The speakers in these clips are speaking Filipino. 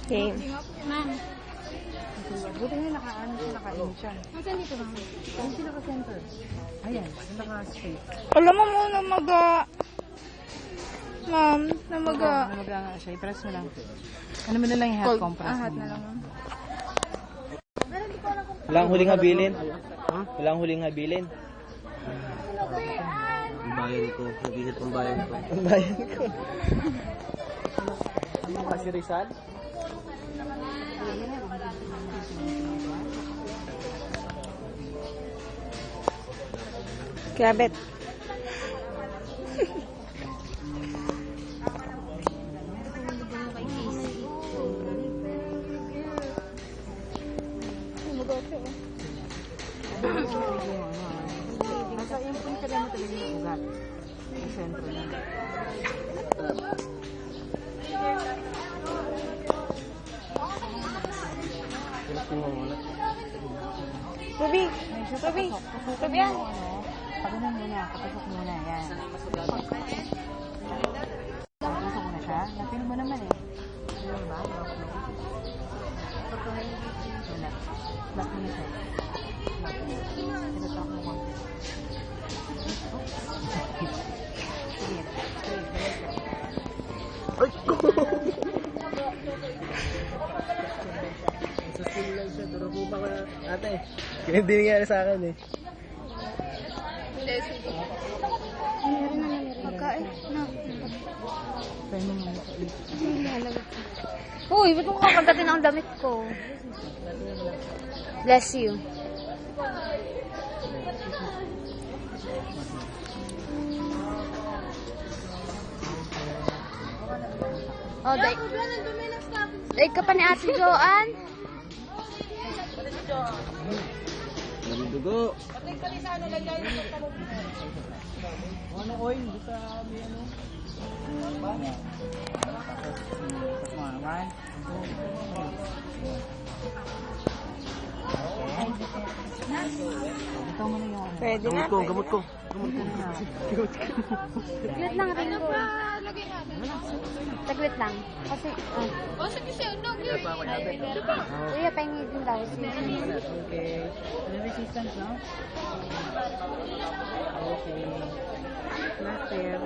Game. Ma'am. Buti nga naka-in siya. Nasaan dito, ma'am? Ayun sila ka-center. Ayan, naka-straight. Alam mo muna Ma'am, namaga. Namaga nga siya. I-press mo lang. Ano mo na lang yung hot compress Hot mo. na lang, ma'am. Walang huling habilin. Walang huling habilin. Ang bayan ko. Nabihit ang bayan ko. Ang bayan ko. Ano ba si Rizal? Grabit. Nasa yung punta mo talaga yung ugat. Yung sentro na. Tubi. Tubi. Tubi yan. Pagano'n muna. Papasok muna. Yan. Papasok mo na siya. Napil mo naman eh. Ano ba? Wala. Lock mo na siya. Lock mo. Ito mo konti. Sige. Sa skill lang siya. Turo po pa ko na. Ate, hindi nangyari sa akin eh. Pagkain. No. Try mo muna sa Uy, ba't mo kakagatin ang damit ko? Bless you. Oh, dahil ka pa ni Ate Joanne. Nalidugo. Ano oil? Basta may ano? Ito mo na yung Pwede na. Gamot ko. Taglit lang rin ko. Taglit lang. Kasi, Kuya, pahingi din daw. Okay. May resistance, no? Okay. Plaster.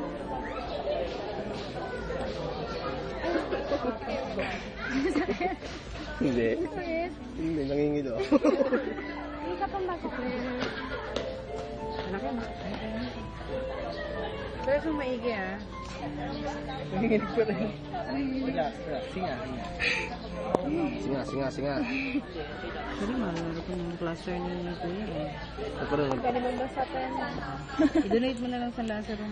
Hindi. Hindi, nangingilo. Hindi ka pa masok. Malaki mo. Pero kung maigi Nanginginig ko rin. Wala. Singa. Singa. Sorry, malala ko yung plaster ni Kuya eh. Ako rin. Pwede mo basta pa yan. I-donate mo na lang sa Lazaro.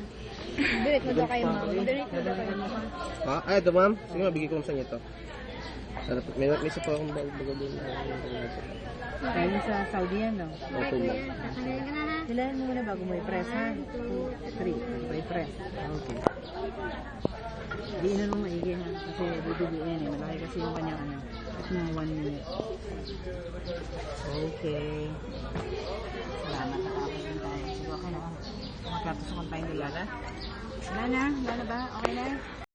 Donate mo daw kayo, ma'am. Donate mo daw kayo. Ha? Ay, ito ma'am. Sige ma'am, bigay ko sa inyo ito. May isa pa akong bago din. Kaya mo sa Saudi yan, no? Okay ma'am. Kakanin ka na ha. Hilahin mo muna bago mo i-press, ha? 2, 3. Bago i-press. Okay. Diinan mo maigi, ha? Kasi dudugo yan, eh. Malaki kasi yung kanyang ano. At mga 1 minute. Okay. Salamat. Nakapos na tayo. Sige, okay na. Magkatusukan tayo nila, ha? Wala na ba? Okay na?